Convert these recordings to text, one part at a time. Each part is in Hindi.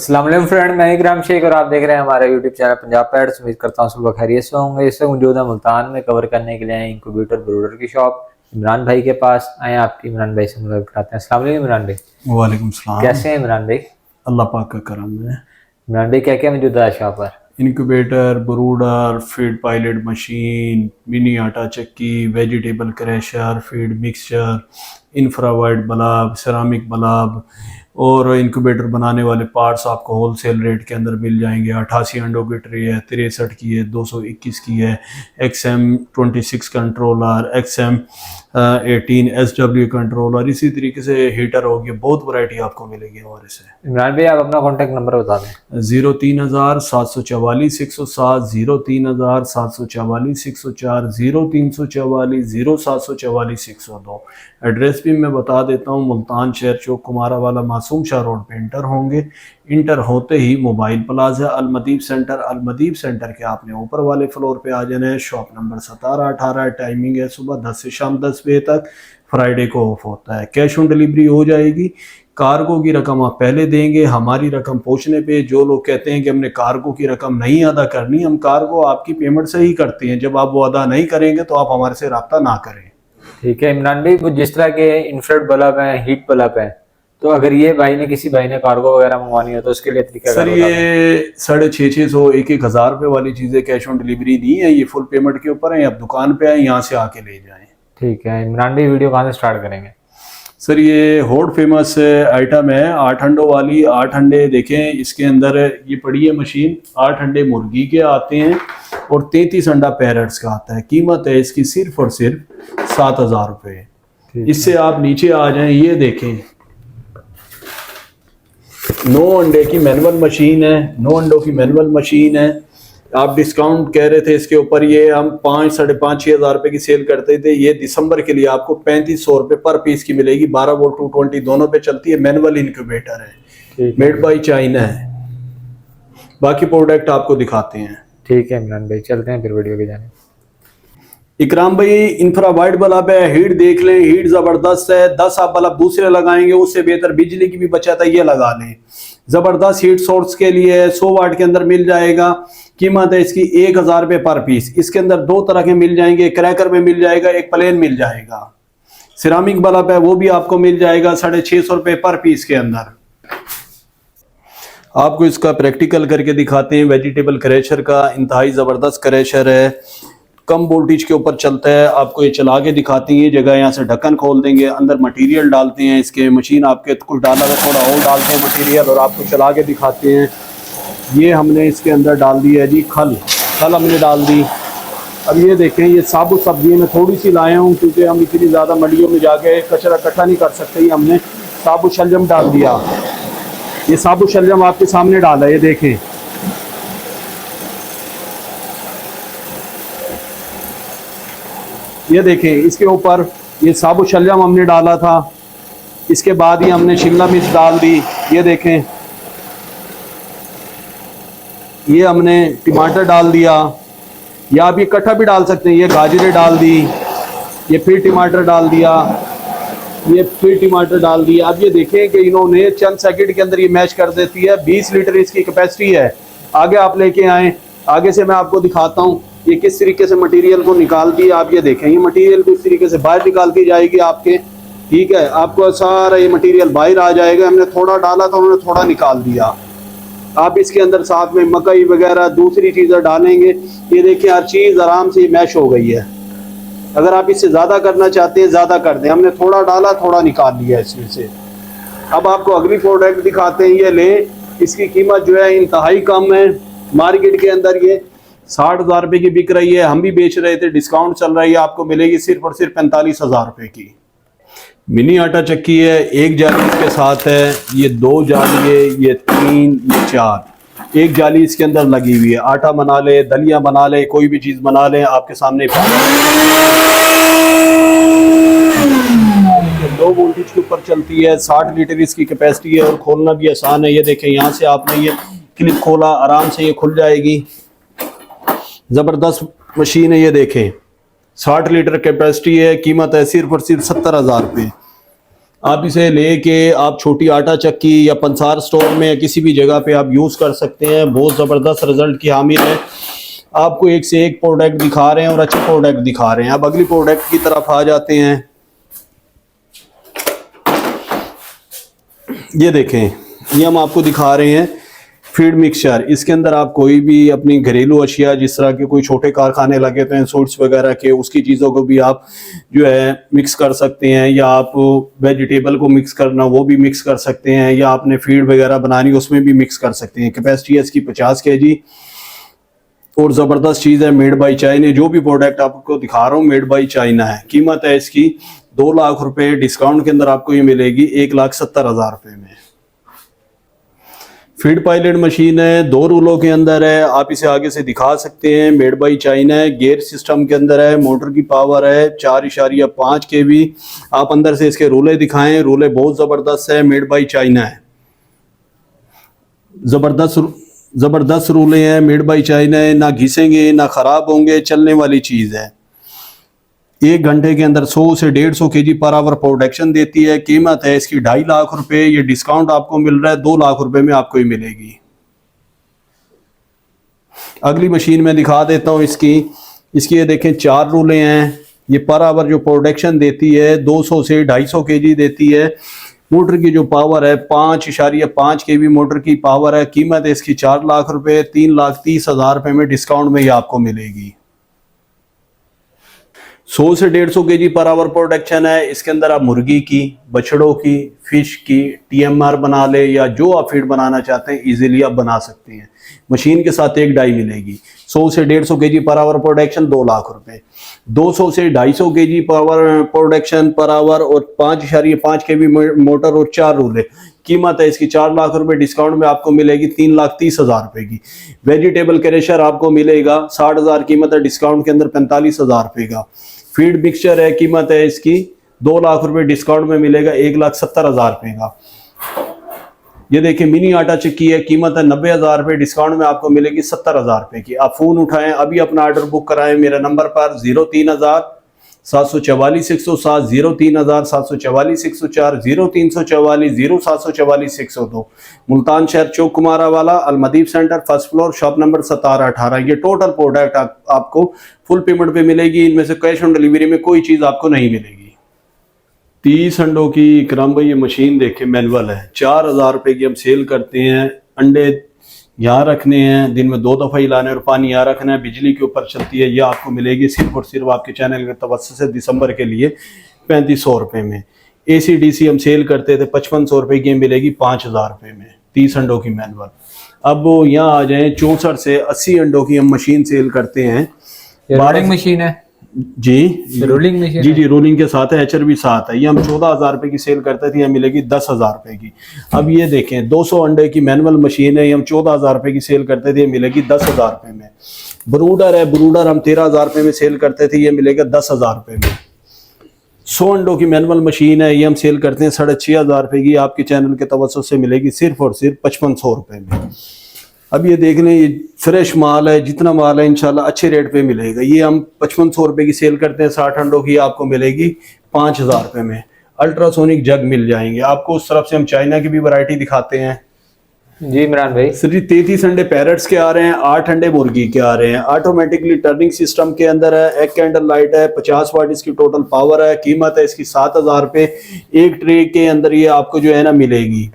अस्सलाम वालेकुम फ्रेंड, मैं इकराम शेख और आप देख रहे हैं हमारा यूट्यूब चैनल पंजाब पैड्स। उम्मीद करता हूँ सुबह खैरियत से होंगे। इस वक्त मौजूद है मुल्तान में कवर करने के लिए आए इंक्यूबेटर ब्रूडर की शॉप इमरान भाई के पास आए। आपकी इमरान भाई से मुलाकात कराते हैं। अस्सलाम वालेकुम इमरान भाई। वालेकुम सलाम। कैसे हैं इमरान भाई? अल्लाह पाक का करम है। इमरान भाई क्या क्या मौजूद है शॉप पर? Incubator, brooder, feed pilot machine, mini आटा चक्की, वेजिटेबल क्रैशर, फीड मिक्सचर, इंफ्रावाइट बल्ब, सेरामिक बल्ब और इंक्यूबेटर बनाने वाले पार्ट्स आपको होलसेल रेट के अंदर मिल जाएंगे। 88 अंडों की ट्रे है, 63 की है, 221 की है, XM 26 controller, XM 18 SW controller, इसी तरीके से हीटर हो गया। बहुत वैरायटी आपको मिलेगी हमारे से। इमरान भाई आप अपना कॉन्टैक्ट नंबर बता दें। 03744 107, 03744 104, 0344 0744 102। एड्रेस भी मैं बता देता हूँ, मुल्तान शहर चौक कुमारा वाला मासूम शाह रोड पे इंटर होंगे। इंटर होते ही मोबाइल प्लाजा अलमदीब सेंटर, अलमदीब सेंटर के आपने ऊपर वाले फ्लोर पे आ जाना है। शॉप नंबर 17-18, टाइमिंग है सुबह 10 से शाम 10 बजे तक। फ्राइडे को ऑफ होता है। कैश ऑन डिलीवरी हो जाएगी। कार्गो की रकम आप पहले देंगे। हमारी रकम पहुंचने पे जो लोग कहते हैं कि हमने कार्गो की रकम नहीं अदा करनी, हम कार्गो आपकी पेमेंट से ही करते हैं। जब आप वो अदा नहीं करेंगे तो आप हमारे से रब्ता ना करें। ठीक है इमरान भाई, वो जिस तरह के इंफ्रारेड बल्ब हैं, हीट बल्ब हैं, तो अगर ये किसी भाई ने कार्गो वगैरह मंगवानी हो तो उसके लिए तरीका? सर ये 650-600 1-1 हज़ार रुपये वाली चीज़ें कैश ऑन डिलीवरी नहीं है, ये फुल पेमेंट के ऊपर है। आप दुकान पे आए, यहाँ से आके ले जाएं। ठीक है इमरान भाई, वीडियो कहाँ से स्टार्ट करेंगे? सर ये हॉट फेमस आइटम है 8 अंडों वाली। 8 अंडे देखें इसके अंदर, ये पड़ी है मशीन। 8 अंडे मुर्गी के आते हैं और 33 अंडा पैरट्स का आता है। कीमत है इसकी सिर्फ और सिर्फ 7,000 रुपये। इससे आप नीचे आ जाएं, ये देखें 9 अंडे की मैनुअल मशीन है। 9 अंडों की मैनुअल मशीन है। आप डिस्काउंट कह रहे थे इसके ऊपर, ये हम 5, 5,500, 6,000 रुपये की सेल करते थे। ये दिसंबर के लिए आपको 3500 रुपये पर पीस की मिलेगी। 12 वोल्ट 220 दोनों पे चलती है। मैनुअल इंक्यूबेटर है, मेड बाय चाइना है। बाकी प्रोडक्ट आपको दिखाते हैं। ठीक है इमरान भाई, चलते हैं फिर वीडियो के जाने। इकराम भाई इंफ्रावाइट बल्ब है, हीट देख लें, हीट जबरदस्त है। 10 आप बल्ब दूसरे लगाएंगे उससे बेहतर बिजली की भी बचत है, ये लगा लें। जबरदस्त हीट सोर्स के लिए 100 वाट के अंदर मिल जाएगा। कीमत है इसकी 1,000 रुपये पर पीस। इसके अंदर 2 तरह के मिल जाएंगे, क्रैकर में मिल जाएगा, एक प्लेन मिल जाएगा। सिरामिक बल्ब है वो भी आपको मिल जाएगा 650 रुपये पर पीस के अंदर। आपको इसका प्रैक्टिकल करके दिखाते हैं। वेजिटेबल क्रैशर का इंतहाई ज़बरदस्त क्रैशर है, कम वोल्टेज के ऊपर चलता है। आपको ये चला के दिखाते हैं। ये जगह यहाँ से ढक्कन खोल देंगे, अंदर मटेरियल डालते हैं। इसके मशीन आपके कुछ डाला है, थोड़ा और डालते हैं मटेरियल और आपको चला के दिखाते हैं। ये हमने इसके अंदर डाल दी है जी खल हमने डाल दी। अब ये देखें, ये साबुत सब्जी मैं थोड़ी सी लाया हूँ क्योंकि हम इतनी ज़्यादा मंडियों में जाके कचरा इकट्ठा नहीं कर सकते। ये हमने साबुत शलजम डाल दिया। ये साबुत शलजम आपके सामने डाला है, ये देखें। ये देखें इसके ऊपर ये साबुत शलजम हमने डाला था। इसके बाद ही हमने शिमला मिर्च डाल दी। ये देखें, ये हमने टमाटर डाल दिया, या आप ये इकट्ठा भी डाल सकते हैं। ये गाजरें डाल दी, ये फिर टमाटर डाल दिया, ये फिर टमाटर डाल दिया। अब ये देखें कि इन्होंने चंद सेकंड के अंदर ये मैश कर देती है। 20 लीटर इसकी कैपेसिटी है। आगे आप लेके आए, आगे से मैं आपको दिखाता हूँ ये किस तरीके से मटेरियल को निकालती है। आप ये देखें, ये मटेरियल को इस तरीके से बाहर निकालती जाएगी आपके। ठीक है, आपको सारा ये मटेरियल बाहर आ जाएगा। हमने थोड़ा डाला था, उन्होंने थोड़ा निकाल दिया। आप इसके अंदर साथ में मकई वगैरह दूसरी चीज़ें डालेंगे। ये देखिए हर चीज़ आराम से मैश हो गई है। अगर आप इससे ज़्यादा करना चाहते हैं ज़्यादा कर दें। हमने थोड़ा डाला, थोड़ा निकाल लिया इसमें से। अब आपको अगली प्रोडक्ट दिखाते हैं। ये लें, इसकी कीमत जो है इंतहाई कम है। मार्केट के अंदर ये 60,000 रुपये की बिक रही है, हम भी बेच रहे थे। डिस्काउंट चल रही है, आपको मिलेगी सिर्फ और सिर्फ 45,000 रुपये की। मिनी आटा चक्की है, 1 जाली इसके साथ है, ये 2 जाली है, ये 3, ये 4। 1 जाली इसके अंदर लगी हुई है। आटा बना ले, दलिया बना ले, कोई भी चीज़ बना ले, आपके सामने 2 वोल्टेज के ऊपर चलती है। 60 लीटर इसकी कैपेसिटी है और खोलना भी आसान है। ये देखें, यहाँ से आपने ये क्लिप खोला, आराम से ये खुल जाएगी। ज़बरदस्त मशीन है। ये देखें 60 लीटर कैपेसिटी है। कीमत है सिर्फ और सिर्फ 70,000 रुपये। आप इसे लेके आप छोटी आटा चक्की या पंसार स्टोर में या किसी भी जगह पे आप यूज़ कर सकते हैं। बहुत ज़बरदस्त रिजल्ट की हामिल है। आपको एक से एक प्रोडक्ट दिखा रहे हैं और अच्छे प्रोडक्ट दिखा रहे हैं। अब अगली प्रोडक्ट की तरफ आ जाते हैं। ये देखें, ये हम आपको दिखा रहे हैं फीड मिक्सचर। इसके अंदर आप कोई भी अपनी घरेलू अशिया, जिस तरह के कोई छोटे कारखाने लगे तो हैं सूट्स वगैरह के, उसकी चीज़ों को भी आप जो है मिक्स कर सकते हैं, या आप वेजिटेबल को मिक्स करना वो भी मिक्स कर सकते हैं, या आपने फीड वगैरह बनानी उसमें भी मिक्स कर सकते हैं। कैपेसिटी है इसकी 50 kg और ज़बरदस्त चीज़ है, मेड बाई चाइना। जो भी प्रोडक्ट आपको दिखा रहा हूँ मेड बाई चाइना है। कीमत है इसकी 2 लाख रुपए। डिस्काउंट के अंदर आपको ये मिलेगी 1,70,000 रुपये में। फीड पायलट मशीन है, 2 रूलों के अंदर है। आप इसे आगे से दिखा सकते हैं, मेड बाई चाइना है, गियर सिस्टम के अंदर है, मोटर की पावर है 4.5 kV। आप अंदर से इसके रूले दिखाएं, रूले बहुत ज़बरदस्त है, मेड बाई चाइना है। ज़बरदस्त रूले हैं, मेड बाई चाइना है, ना घिसेंगे ना ख़राब होंगे, चलने वाली चीज़ है। 1 घंटे के अंदर 100 से 150 kg पर आवर प्रोडक्शन देती है। कीमत है इसकी 2.5 लाख रुपए। ये डिस्काउंट आपको मिल रहा है 2 लाख रुपए में आपको ही मिलेगी। अगली मशीन में दिखा देता हूँ इसकी ये देखें 4 रूले हैं। ये पर आवर जो प्रोडक्शन देती है 200 से 250 kg देती है। मोटर की जो पावर है 5.5 kV मोटर की पावर है। कीमत है इसकी 4 लाख रुपए। 3,30,000 रुपए में डिस्काउंट में ये आपको मिलेगी। 100 से 150 kg पर आवर प्रोडक्शन है। इसके अंदर आप मुर्गी की, बछड़ों की, फिश की TMR बना ले, या जो आप फीड बनाना चाहते हैं इजीली आप बना सकते हैं। मशीन के साथ एक डाई मिलेगी। 100 से 150 kg per hour production 2 lakh रुपए। 200 से 250 kg power production per hour और 5.5 kV मोटर और 4 रूले। कीमत है इसकी 4 लाख रुपए। डिस्काउंट में आपको मिलेगी 3,30,000 रुपए की। वेजिटेबल क्रेशर आपको मिलेगा 60,000 कीमत है, डिस्काउंट के अंदर 45,000 रुपए का। फीड मिक्सचर है, कीमत है इसकी 2 लाख रुपए, डिस्काउंट में मिलेगा 1,70,000 रुपए का। ये देखिए मिनी आटा चक्की है, कीमत है 90,000 रुपए, डिस्काउंट में आपको मिलेगी 70,000 रुपए की। आप फोन उठाएं, अभी अपना ऑर्डर बुक कराएं मेरे नंबर पर 03,744,107, 03,744,104, 0344,0744,102। मुल्तान शहर चौक कुमारा वाला Alamdeep center, first floor, shop number 17-18। ये टोटल प्रोडक्ट आपको फुल पेमेंट पे मिलेगी। इनमें से कैश ऑन डिलीवरी में कोई चीज़ आपको नहीं मिलेगी। 30 अंडों की इकराम भाई ये मशीन देखे मैनुअल है, 4,000 रुपए की हम सेल करते हैं। अंडे यहाँ रखने हैं, दिन में 2 दफ़ा ही लाने और पानी यहाँ रखना है, बिजली के ऊपर चलती है। ये आपको मिलेगी सिर्फ और सिर्फ आपके चैनल के तवज्जो से दिसंबर के लिए 3500 रुपये में। ACDC हम सेल करते थे 5500 रुपये की, मिलेगी 5,000 रुपये में 30 अंडों की मैनुअल। अब यहाँ आ जाए 64 से 80 अंडों की हम मशीन सेल करते हैं। रोलिंग मशीन है जी, रोलिंग मशीन जी रोलिंग के साथ है, HR भी साथ है। ये हम 14,000 रुपए की सेल करते थे, ये मिलेगी 10,000 रुपए की। अब ये देखें 200 अंडे की मैनुअल मशीन है, ये हम 14,000 रुपए की सेल करते थे, ये मिलेगी 10,000 रुपए में। ब्रूडर है, ब्रूडर हम 13,000 रुपए में सेल करते थे, ये मिलेगा 10,000 रुपए में। 100 अंडों की मैनुअल मशीन है, ये हम सेल करते हैं 6,500 रुपए की, आपके चैनल के तवज्जो से मिलेगी सिर्फ और सिर्फ 5500 रुपए में। अब ये देख लें, ये फ्रेश माल है, जितना माल है इंशाल्लाह अच्छे रेट पे मिलेगा। ये हम 5500 रुपए की सेल करते हैं, 60 अंडों की आपको मिलेगी 5,000 रुपए में। अल्ट्रासोनिक जग मिल जाएंगे आपको। उस तरफ से हम चाइना की भी वैरायटी दिखाते हैं। जी इमरान भाई, सर जी 33 अंडे पैरट्स के आ रहे हैं, 8 अंडे मुर्गी के आ रहे हैं। ऑटोमेटिकली टर्निंग सिस्टम के अंदर है, एक कैंडल लाइट है, 50 वाट इसकी टोटल पावर है। कीमत है इसकी 7,000 रुपये। एक ट्रे के अंदर ये आपको जो है ना मिलेगी।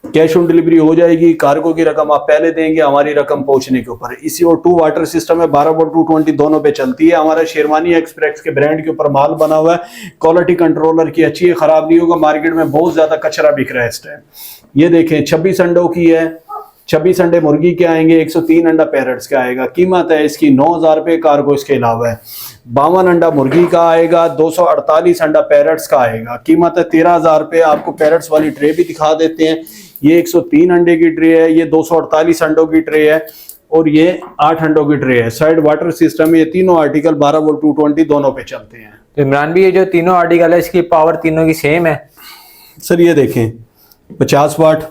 कैश ऑन डिलीवरी हो जाएगी। कार्गो की रकम आप पहले देंगे, हमारी रकम पहुंचने के ऊपर। इसी और 2 वाटर सिस्टम है, 12 वोल्ट 220 दोनों पे चलती है। हमारा शेरवानी एक्सप्रेस के ब्रांड के ऊपर माल बना हुआ है। क्वालिटी कंट्रोलर की अच्छी है, खराब नहीं होगा। मार्केट में बहुत ज्यादा कचरा बिक रहा है इस टाइम। ये देखें 26 अंडों की है, 26 अंडे मुर्गी के आएंगे, 103 अंडा पैरट्स का आएगा। कीमत है इसकी 9,000 रुपये, कार्गो इसके अलावा है। 52 अंडा मुर्गी का आएगा, 248 अंडा पैरट्स का आएगा। कीमत है 13,000 रुपये। आपको पैरट्स वाली ट्रे भी दिखा देते हैं। ये 103 अंडे की ट्रे है, ये 248 अंडों की ट्रे है, और ये 8 अंडों की ट्रे है। साइड वाटर सिस्टम है। ये तीनों आर्टिकल 12 वोल्ट 220 दोनों पे चलते हैं। तो इमरान भी ये जो तीनों आर्टिकल है इसकी पावर तीनों की सेम है? सर ये देखें 50 वाट,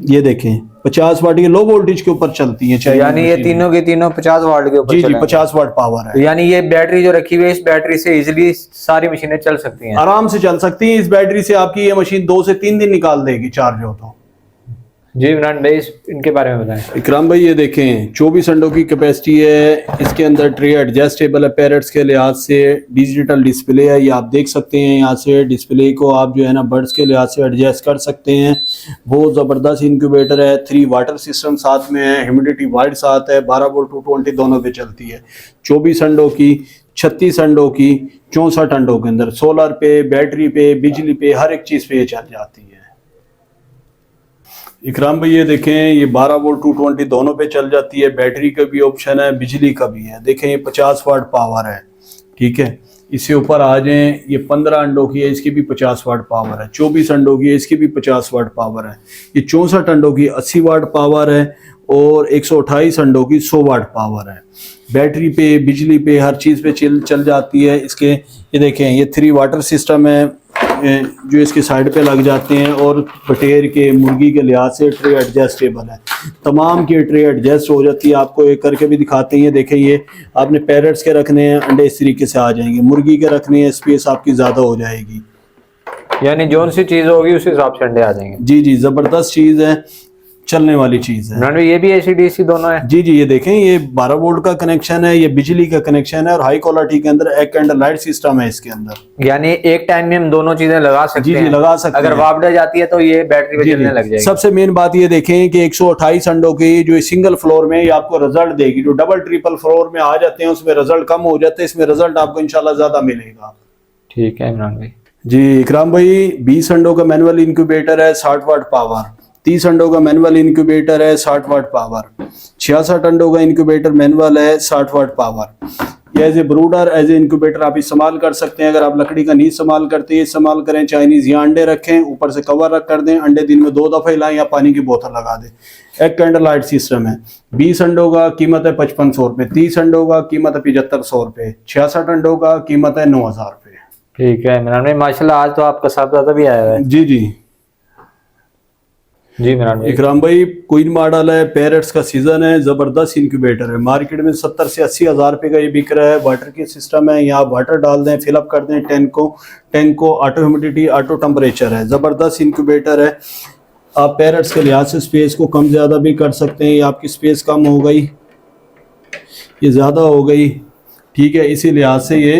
ये देखें 50 वाट, ये लो वोल्टेज के ऊपर चलती है, चाहे यानी ये तीनों के तीनों 50 वाट के ऊपर जी जी चलेंगे। 50 वाट पावर है। तो यानी ये बैटरी जो रखी हुई है, इस बैटरी से इजीली सारी मशीनें चल सकती हैं, आराम से चल सकती है। इस बैटरी से आपकी ये मशीन 2 से 3 दिन निकाल देगी चार्ज हो तो। जी इमरान भाई इनके बारे में बताएं। इकराम भाई ये देखें 24 अंडों की कैपेसिटी है, इसके अंदर ट्रे एडजस्टेबल है, पैरेट्स के लिहाज से डिजिटल डिस्प्ले है, ये आप देख सकते हैं। यहाँ से डिस्प्ले को आप जो है ना बर्ड्स के लिहाज से एडजस्ट कर सकते हैं। बहुत ज़बरदस्त इंक्यूबेटर है। 3 वाटर सिस्टम साथ में है, ह्यूमिडिटी वाइड साथ है, 12 वोल्ट 220 दोनों पे चलती है। 24 अंडों की, 36 अंडों की, 64 अंडों के अंदर सोलर पे, बैटरी पे, बिजली पे, हर एक चीज़ पे ये चल जाती है। इकराम भाई ये देखें ये 12 वोल्ट 220 दोनों पे चल जाती है, बैटरी का भी ऑप्शन है, बिजली का भी है। देखें ये 50 वाट पावर है, ठीक है। इससे ऊपर आ जाएं, ये 15 अंडों की है, इसकी भी 50 वाट पावर है। 24 अंडों की है, इसकी भी 50 वाट पावर है। ये 64 अंडों की 80 वाट पावर है और 128 अंडों की 100 वाट पावर है। बैटरी पे, बिजली पे, हर चीज़ पे चल जाती है। इसके ये देखें ये 3 वाटर सिस्टम है जो इसके साइड पे लग जाते हैं, और बटेर के, मुर्गी के लिहाज से ट्रे एडजस्टेबल है। तमाम की ट्रे एडजस्ट हो जाती है। आपको एक करके भी दिखाते हैं। देखें ये आपने पैरेट्स के रखने हैं, अंडे इस तरीके से आ जाएंगे। मुर्गी के रखने हैं, स्पेस आपकी ज़्यादा हो जाएगी। यानी जो सी चीज होगी उस हिसाब से अंडे आ जाएंगे। जी जी ज़बरदस्त चीज़ है, चलने वाली चीज़ है। इमरान भाई ये भी एसी डीसी दोनों है? जी जी ये देखें ये 12 वोल्ट का कनेक्शन है, ये बिजली का कनेक्शन है, और हाई क्वालिटी के अंदर एक कैंडल लाइट सिस्टम है इसके अंदर। यानी एक टाइम में हम दोनों चीजें लगा सकते जी जी हैं। लगा सकते अगर हैं। वापडा जाती है तो ये बैटरी पे जी चलने जी। लग जाएगी। सबसे मेन बात ये देखें कि 128 अंडों की जो सिंगल फ्लोर में ये आपको रिजल्ट देगी। जो डबल ट्रिपल फ्लोर में आ जाते हैं उसमें रिजल्ट कम हो जाते हैं, इसमें रिजल्ट आपको इंशाल्लाह ज्यादा मिलेगा। ठीक है इमरान भाई। जी इकराम भाई 20 अंडों का मैनुअल इंक्यूबेटर है, 60 वाट पावर। 30 अंडों का मैनुअल इंक्यूबेटर है, 60 वाट पावर। 66 अंडों का इंक्यूबेटर मैनुअल है, 60 वाट पावर। ये as a brooder, as a incubator आप इस्तेमाल कर सकते हैं। अगर आप लकड़ी का नहीं इस्तेमाल करते, इस्तेमाल करें चाइनीज या अंडे रखें, ऊपर से कवर रख कर दें, अंडे दिन में 2 दफ़ा हिलाएं या पानी की बोतल लगा दें। एक कैंडल लाइट सिस्टम है। 20 अंडों का कीमत है 5500 रुपये, 30 अंडों का कीमत है 7500 रुपये, 66 अंडों का कीमत है 9000 रुपये। ठीक है इमरान भाई माशाल्लाह आज तो आपका साहबजादा भी आया है। जी जी जी इमरान भाई। इकराम भाई क्वीन मॉडल है, पैरेट्स का सीजन है, जबरदस्त इंक्यूबेटर है। मार्केट में 70 से 80 हज़ार रुपये का ये बिक रहा है। वाटर की सिस्टम है, यहाँ वाटर डाल दें, फिलअप कर दें टैंक को ऑटो ह्यूमिडिटी, ऑटो टेम्परेचर है। ज़बरदस्त इंक्यूबेटर है। आप पैरेट्स के लिहाज से स्पेस को कम ज़्यादा भी कर सकते हैं। ये आपकी स्पेस कम हो गई, ये ज़्यादा हो गई, ठीक है, इसी लिहाज से ये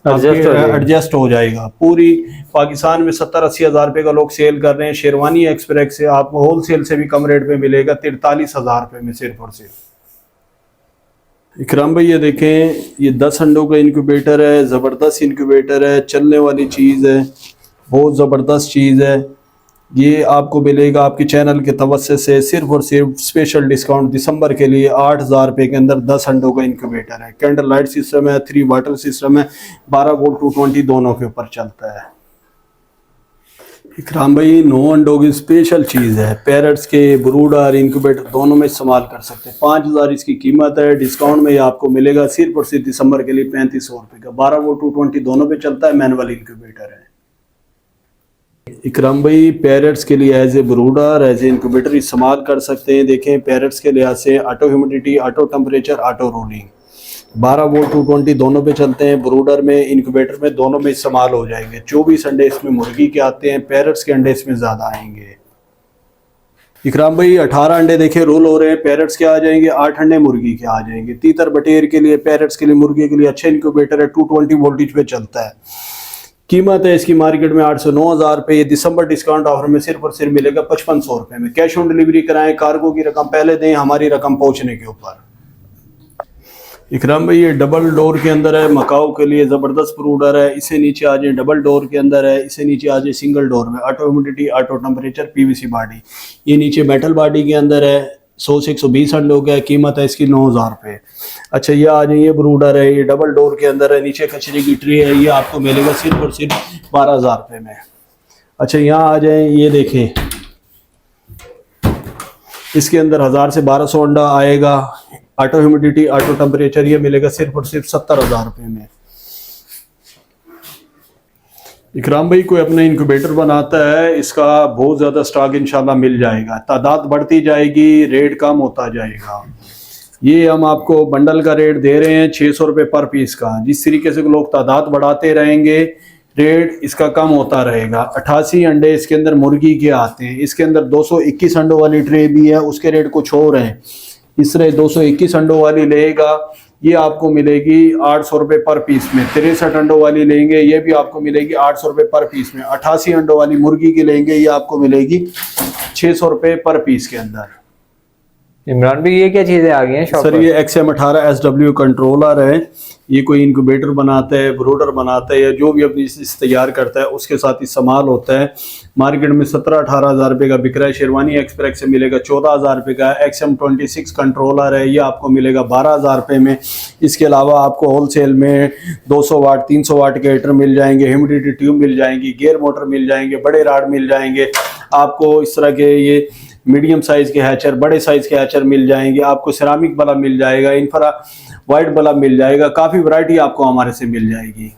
एडजस्ट हो जाएगा। पूरी पाकिस्तान में 70-80 हज़ार रुपये का लोग सेल कर रहे हैं। शेरवानी एक्सप्रेस से आपको होलसेल से भी कम रेट पे मिलेगा, 43 हज़ार रुपये में सिर्फ और सिर्फ। इकराम भाई ये देखें ये 10 अंडों का इंक्यूबेटर है, ज़बरदस्त इंक्यूबेटर है, चलने वाली चीज़ है, बहुत ज़बरदस्त चीज़ है। ये आपको मिलेगा आपके चैनल के तवस्से से सिर्फ और सिर्फ स्पेशल डिस्काउंट दिसंबर के लिए 8000 रुपये के अंदर 10 अंडों का इंक्यूबेटर है। कैंडल लाइट सिस्टम है, 3 वाटर सिस्टम है, 12 वोल्ट 220 दोनों के ऊपर चलता है। इकराम भाई 9 अंडों की स्पेशल चीज़ है। पैरेट्स के, ब्रूडर, इंक्यूबेटर दोनों में इस्तेमाल कर सकते हैं। 5000 इसकी कीमत है। डिस्काउंट में ये आपको मिलेगा सिर्फ और सिर्फ दिसंबर के लिए 3500 रुपये का। 12 वोल्ट 220 दोनों पे चलता है, मैनुअल इंक्यूबेटर है। इकराम भाई पैरेट्स के लिए as a brooder, as a incubator इस्तेमाल कर सकते हैं। देखें पैरेट्स के लिहाज से auto humidity, auto temperature, auto rolling, 12 volt 220 दोनों पे चलते हैं। ब्रूडर में, इंक्यूबेटर में, दोनों में इस्तेमाल हो जाएंगे। 24 अंडे इसमें मुर्गी के आते हैं, पैरेट्स के अंडे इसमें ज़्यादा आएंगे। इकराम भाई 18 अंडे देखे रोल हो रहे हैं, पैरेट्स के आ जाएंगे, 8 अंडे मुर्गी के आ जाएंगे। तीतर बटेर के लिए, पैरेट्स के लिए, मुर्गी के लिए अच्छा इंक्यूबेटर है, 220 वोल्टेज पे चलता है। कीमत है इसकी मार्केट में 8 से 9 हज़ार रुपये। ये दिसंबर डिस्काउंट ऑफर में सिर्फ और सिर्फ मिलेगा 5500 रुपये में। कैश ऑन डिलीवरी कराएं, कार्गो की रकम पहले दें, हमारी रकम पहुंचने के ऊपर। इकराम भाई ये डबल डोर के अंदर है, मकाऊ के लिए ज़बरदस्त ब्रूडर है। इसे नीचे आ जाए, डबल डोर के अंदर है। इसे नीचे आ जाए सिंगल डोर में, auto humidity, auto temperature, PVC body. ये नीचे मेटल बॉडी के अंदर है, 100 से 120 अंडों का है। कीमत है इसकी 9000 रुपये। अच्छा ये आ जाइए, ब्रूडर है, ये डबल डोर के अंदर है, नीचे कचरे की ट्रे है। ये आपको मिलेगा सिर्फ और सिर्फ 12000 रुपये में। अच्छा यहाँ आ जाए, ये देखें इसके अंदर 1000 से 1200 अंडा आएगा। ऑटो ह्यूमिडिटी, ऑटो टेम्परेचर, ये मिलेगा सिर्फ और सिर्फ 70000 रुपये में। इकराम भाई कोई अपना इंक्यूबेटर बनाता है, इसका बहुत ज़्यादा स्टॉक इंशाल्लाह मिल जाएगा, तादाद बढ़ती जाएगी, रेट कम होता जाएगा। ये हम आपको बंडल का रेट दे रहे हैं 600 रुपये पर पीस का। जिस तरीके से लोग तादाद बढ़ाते रहेंगे रेट इसका कम होता रहेगा। 88 अंडे इसके अंदर मुर्गी के आते हैं। इसके अंदर 221 अंडों वाली ट्रे भी है, उसके रेट कुछ और हैं। इस तरह 221 अंडों वाली लेगा ये आपको मिलेगी 800 रुपये पर पीस में। 63 अंडों वाली लेंगे ये भी आपको मिलेगी 800 रुपये पर पीस में। 88 अंडों वाली मुर्गी की लेंगे ये आपको मिलेगी 600 रुपये पर पीस के अंदर। इमरान भाई ये क्या चीजें आ गई हैं शॉप सर पर? ये XM18 SW कंट्रोलर है। ये कोई इंक्यूबेटर बनाता है, ब्रूडर बनाता है या जो भी अपनी चीज़ तैयार करता है उसके साथ इस्तेमाल होता है। मार्केट में 17-18 हज़ार रुपये का बिक रहा है। शेरवानी एक्सप्रेस से मिलेगा 14 हज़ार रुपये का। XM26 कंट्रोलर है, ये आपको मिलेगा 12 हज़ार रुपये में। इसके अलावा आपको होलसेल में 200 वाट 300 वाट के हीटर मिल जाएंगे, ह्यूमिडिटी ट्यूब मिल जाएंगी, गियर मोटर मिल जाएंगे, बड़े राड मिल जाएंगे। आपको इस तरह के ये मीडियम साइज़ के हैचर, बड़े साइज़ के हैचर मिल जाएंगे। आपको सिरामिक वाला मिल जाएगा, इंफ्रा वाइट वाला मिल जाएगा। काफ़ी वैरायटी आपको हमारे से मिल जाएगी।